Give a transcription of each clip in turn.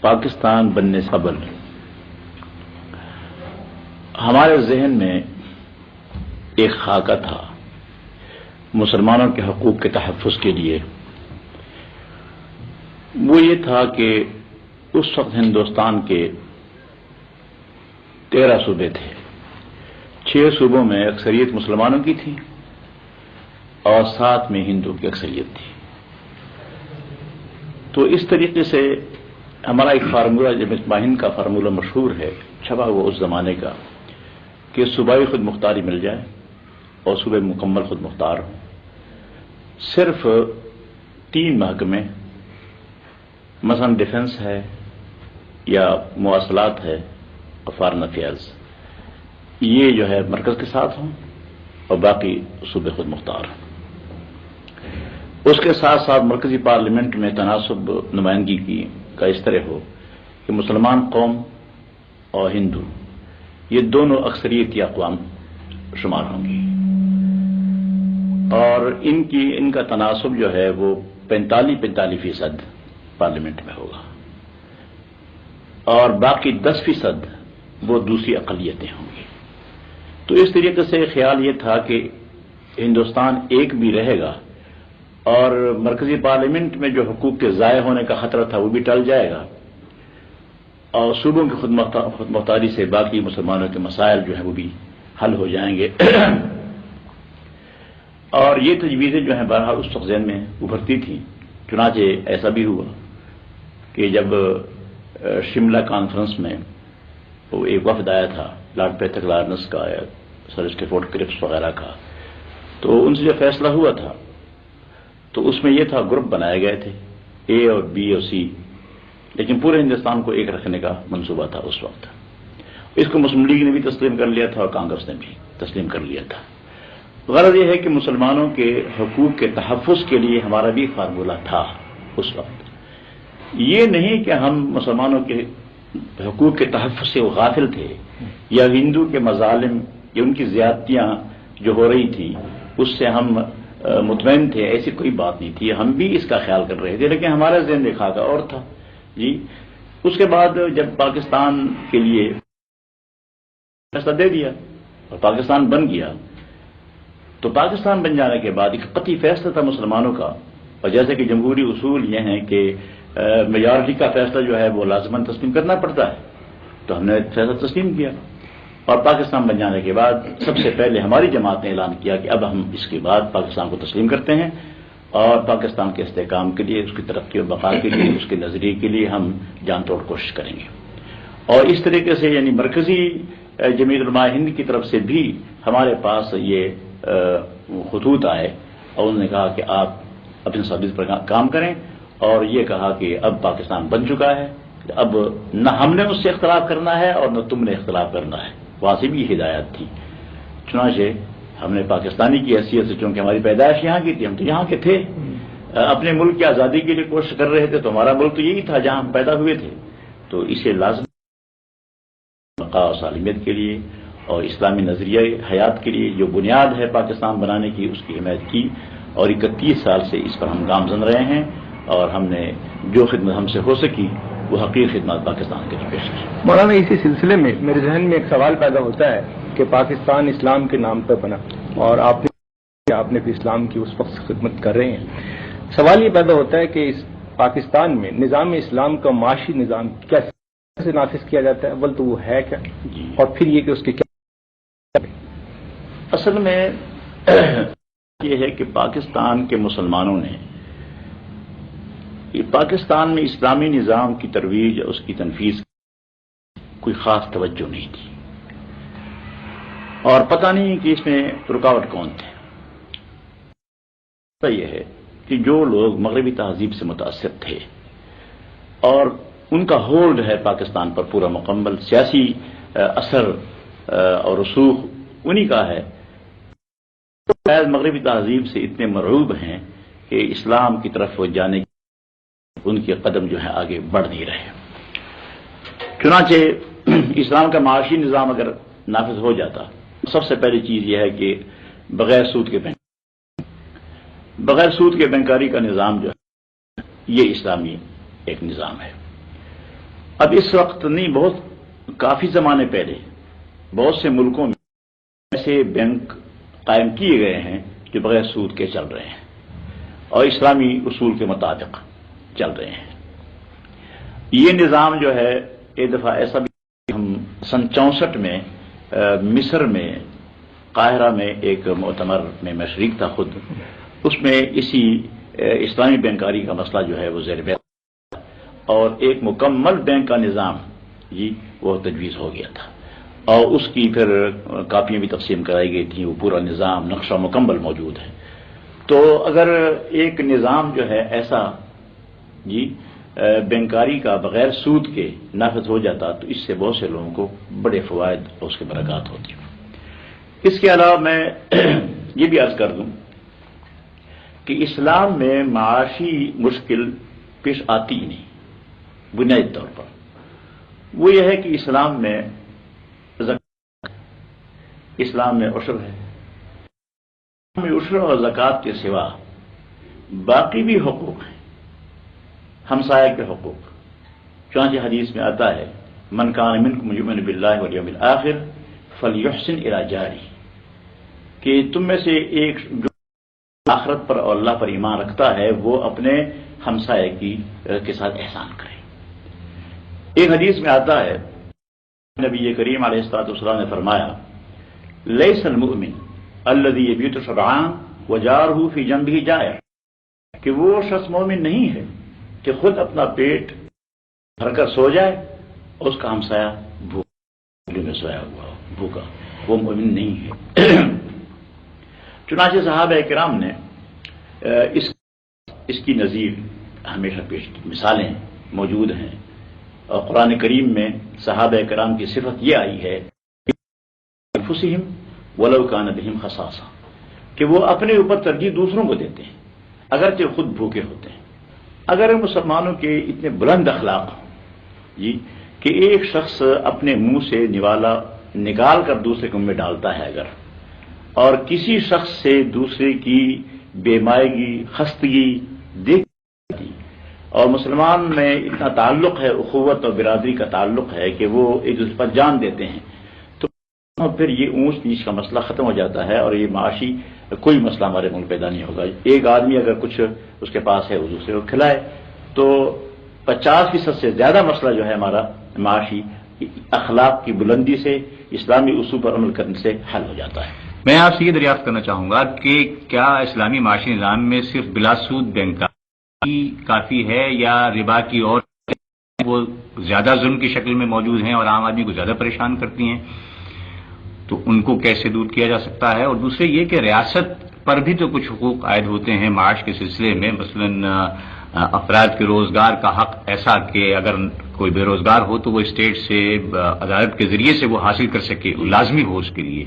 پاکستان بننے سے قبل ہمارے ذہن میں ایک خاکہ تھا مسلمانوں کے حقوق کے تحفظ کے لیے. وہ یہ تھا کہ اس وقت ہندوستان کے 13 صوبے تھے. 6 صوبوں میں اکثریت مسلمانوں کی تھی اور 7 میں ہندو کی اکثریت تھی. تو اس طریقے سے ہمارا ایک فارمولہ جب ہند کا فارمولہ مشہور ہے چھپا ہوا اس زمانے کا کہ صوبائی خود مختاری مل جائے اور صوبے مکمل خود مختار ہوں. صرف 3 محکمے مثلا ڈیفنس ہے یا مواصلات ہے اور فارن افیئرز، یہ جو ہے مرکز کے ساتھ ہوں اور باقی صوبے خود مختار ہوں. اس کے ساتھ ساتھ مرکزی پارلیمنٹ میں تناسب نمائندگی کا اس طرح ہو کہ مسلمان قوم اور ہندو یہ دونوں اکثریتی اقوام شمار ہوں گی اور ان کا تناسب جو ہے وہ 45% پارلیمنٹ میں ہوگا اور باقی 10% وہ دوسری اقلیتیں ہوں گی. تو اس طریقے سے خیال یہ تھا کہ ہندوستان ایک بھی رہے گا اور مرکزی پارلیمنٹ میں جو حقوق کے ضائع ہونے کا خطرہ تھا وہ بھی ٹل جائے گا اور صوبوں کی خود مختاری سے باقی مسلمانوں کے مسائل جو ہیں وہ بھی حل ہو جائیں گے. اور یہ تجویزیں جو ہیں بہرحال اس وقت ذہن میں ابھرتی تھیں. چنانچہ ایسا بھی ہوا کہ جب شملہ کانفرنس میں وہ ایک وفد آیا تھا لارڈ پیتھک لارنس کا یا سر اسٹیفورڈ کرپس وغیرہ کا، تو ان سے جو فیصلہ ہوا تھا تو اس میں یہ تھا گروپ بنائے گئے تھے اے اور بی اور سی، لیکن پورے ہندوستان کو ایک رکھنے کا منصوبہ تھا اس وقت. اس کو مسلم لیگ نے بھی تسلیم کر لیا تھا اور کانگریس نے بھی تسلیم کر لیا تھا. غرض یہ ہے کہ مسلمانوں کے حقوق کے تحفظ کے لیے ہمارا بھی فارمولہ تھا اس وقت. یہ نہیں کہ ہم مسلمانوں کے حقوق کے تحفظ سے غافل تھے یا ہندو کے مظالم یا ان کی زیادتیاں جو ہو رہی تھی اس سے ہم مطمئن تھے، ایسی کوئی بات نہیں تھی. ہم بھی اس کا خیال کر رہے تھے لیکن ہمارا ذہن دیکھا کا اور تھا. جی اس کے بعد جب پاکستان کے لیے فیصلہ دے دیا اور پاکستان بن گیا تو پاکستان بن جانے کے بعد ایک قطعی فیصلہ تھا مسلمانوں کا، اور جیسے کہ جمہوری اصول یہ ہیں کہ میجارٹی کا فیصلہ جو ہے وہ لازماً تسلیم کرنا پڑتا ہے، تو ہم نے فیصلہ تسلیم کیا. اور پاکستان بن جانے کے بعد سب سے پہلے ہماری جماعت نے اعلان کیا کہ اب ہم اس کے بعد پاکستان کو تسلیم کرتے ہیں اور پاکستان کے استحکام کے لیے، اس کی ترقی و بقا کے لیے، اس کے نظریے کے لیے ہم جان توڑ کوشش کریں گے. اور اس طریقے سے یعنی مرکزی جمعیت علماء ہند کی طرف سے بھی ہمارے پاس یہ خطوط آئے اور انہوں نے کہا کہ آپ اپنے ثابت پر کام کریں، اور یہ کہا کہ اب پاکستان بن چکا ہے، اب نہ ہم نے اس سے اختلاف کرنا ہے اور نہ تم نے اختلاف کرنا ہے. وہاں سے بھی ہدایت تھی. چنانچہ ہم نے پاکستانی کی حیثیت سے، چونکہ ہماری پیدائش یہاں کی تھی، ہم تو یہاں کے تھے، اپنے ملک کی آزادی کے لیے کوشش کر رہے تھے، تو ہمارا ملک تو یہی تھا جہاں ہم پیدا ہوئے تھے. تو اسے لازم بقا و سالمیت کے لیے اور اسلامی نظریہ حیات کے لیے جو بنیاد ہے پاکستان بنانے کی، اس کی حمایت کی. اور 31 سال سے اس پر ہم گامزن رہے ہیں اور ہم نے جو خدمت ہم سے ہو سکی وہ حقیقی خدمات پاکستان کے لیے پیش کی. مولانا اسی سلسلے میں میرے ذہن میں ایک سوال پیدا ہوتا ہے کہ پاکستان اسلام کے نام پر بنا اور آپ نے بھی اسلام کی اس وقت خدمت کر رہے ہیں. سوال یہ پیدا ہوتا ہے کہ اس پاکستان میں نظام اسلام کا معاشی نظام کیسے نافذ کیا جاتا ہے؟ اول تو وہ ہے کیا، اور پھر یہ کہ اس کے کیا؟ اصل میں یہ ہے کہ پاکستان کے مسلمانوں نے پاکستان میں اسلامی نظام کی ترویج، اس کی تنفیذ کوئی خاص توجہ نہیں تھی اور پتہ نہیں کہ اس میں رکاوٹ کون تھے. یہ ہے کہ جو لوگ مغربی تہذیب سے متاثر تھے اور ان کا ہولڈ ہے پاکستان پر پورا مکمل سیاسی اثر اور رسوخ انہی کا ہے، مغربی تہذیب سے اتنے مرعوب ہیں کہ اسلام کی طرف جانے ان کے قدم جو ہے آگے بڑھ نہیں رہے. چنانچہ اسلام کا معاشی نظام اگر نافذ ہو جاتا، سب سے پہلی چیز یہ ہے کہ بغیر سود کے بینکاری کا نظام جو ہے یہ اسلامی ایک نظام ہے. اب اس وقت نہیں، بہت کافی زمانے پہلے بہت سے ملکوں میں ایسے بینک قائم کیے گئے ہیں جو بغیر سود کے چل رہے ہیں اور اسلامی اصول کے مطابق چل رہے ہیں۔ یہ نظام جو ہے ایک دفعہ ایسا بھی، ہم سن 64 میں مصر میں قاہرہ میں ایک مؤتمر میں میں شریک تھا خود، اس میں اسی اسلامی بینکاری کا مسئلہ جو ہے وہ زیر بحث اور ایک مکمل بینک کا نظام وہ تجویز ہو گیا تھا اور اس کی پھر کاپیاں بھی تقسیم کرائی گئی تھیں، وہ پورا نظام نقشہ مکمل موجود ہے۔ تو اگر ایک نظام جو ہے ایسا بینکاری کا بغیر سود کے نافذ ہو جاتا تو اس سے بہت سے لوگوں کو بڑے فوائد اور اس کے برکات ہوتی۔ اس کے علاوہ میں یہ بھی عرض کر دوں کہ اسلام میں معاشی مشکل پیش آتی ہی نہیں، بنیادی طور پر وہ یہ ہے کہ اسلام میں اسلام میں عشر ہے، عشر اور زکوٰۃ کے سوا باقی بھی حقوق ہیں، ہمسایہ کے حقوق۔ چنانچہ حدیث میں آتا ہے من کان منکم یؤمن باللہ والیوم الآخر فلیحسن الی جارہ، کہ تم میں سے ایک جو آخرت پر اور اللہ پر ایمان رکھتا ہے وہ اپنے ہمسایہ کے ساتھ احسان کرے۔ ایک حدیث میں آتا ہے نبی کریم علیہ الصلوۃ والسلام نے فرمایا لیس المؤمن الذی یبیت شبعان وجارہ فی جنبہ جائع، کہ وہ شخص مومن نہیں ہے کہ خود اپنا پیٹ بھر کر سو جائے اور اس کا ہمسایہ بھوکے میں سویا ہوا ہو، بھوکا، وہ مومن نہیں ہے۔ چنانچہ صحابہ کرام نے اس کی نظیر ہمیشہ پیش کی، مثالیں موجود ہیں اور قرآن کریم میں صحابہ کرام کی صفت یہ آئی ہے انفسہم ولو کان بہم خصاصہ، کہ وہ اپنے اوپر ترجیح دوسروں کو دیتے ہیں اگرچہ خود بھوکے ہوتے ہیں۔ اگر مسلمانوں کے اتنے بلند اخلاق ہوں کہ ایک شخص اپنے منہ سے نوالا نکال کر دوسرے کے منہ میں ڈالتا ہے اگر، اور کسی شخص سے دوسرے کی بیمائگی خستگی دیکھتی، اور مسلمان میں اتنا تعلق ہے، اخوت اور برادری کا تعلق ہے کہ وہ ایک دوسرے پر جان دیتے ہیں، تو پھر یہ اونچ نیچ کا مسئلہ ختم ہو جاتا ہے اور یہ معاشی کوئی مسئلہ ہمارے ملک پیدا نہیں ہوگا۔ ایک آدمی اگر کچھ اس کے پاس ہے وہ دوسرے کو کھلائے تو 50% سے زیادہ مسئلہ جو ہے ہمارا معاشی اخلاق کی بلندی سے، اسلامی اصول پر عمل کرنے سے حل ہو جاتا ہے۔ میں آپ سے یہ دریافت کرنا چاہوں گا کہ کیا اسلامی معاشی نظام میں صرف بلا سود بینکاری کافی ہے یا ربا کی اور وہ زیادہ ظلم کی شکل میں موجود ہیں اور عام آدمی کو زیادہ پریشان کرتی ہیں، تو ان کو کیسے دور کیا جا سکتا ہے؟ اور دوسرے یہ کہ ریاست پر بھی تو کچھ حقوق عائد ہوتے ہیں معاش کے سلسلے میں، مثلا افراد کے روزگار کا حق ایسا کہ اگر کوئی بے روزگار ہو تو وہ اسٹیٹ سے عدالت کے ذریعے سے وہ حاصل کر سکے، لازمی ہو اس کے لیے،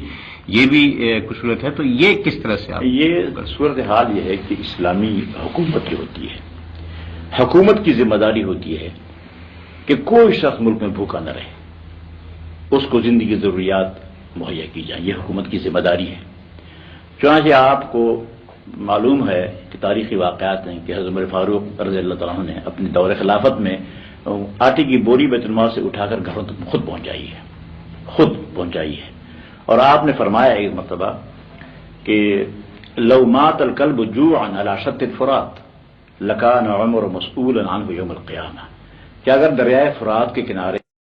یہ بھی کچھ صورت ہے۔ تو یہ کس طرح سے یہ صورتحال یہ ہے کہ اسلامی حکومت جو ہوتی ہے، حکومت کی ذمہ داری ہوتی ہے کہ کوئی شخص ملک میں بھوکا نہ رہے، اس کو زندگی کی ضروریات مہیا کی جائیں، یہ حکومت کی ذمہ داری ہے۔ چنانچہ آپ کو معلوم ہے کہ تاریخی واقعات ہیں کہ حضرت عمر فاروق رضی اللہ تعالیٰ عنہ نے اپنے دور خلافت میں آٹے کی بوری بیت المال سے اٹھا کر گھروں تک خود پہنچائی ہے، اور آپ نے فرمایا ایک مرتبہ کہ لو مات الکلب جوعا علی شط الفرات لکان عمر مسئولا عنہ یوم القیامہ، کہ اگر دریائے فرات کے کنارے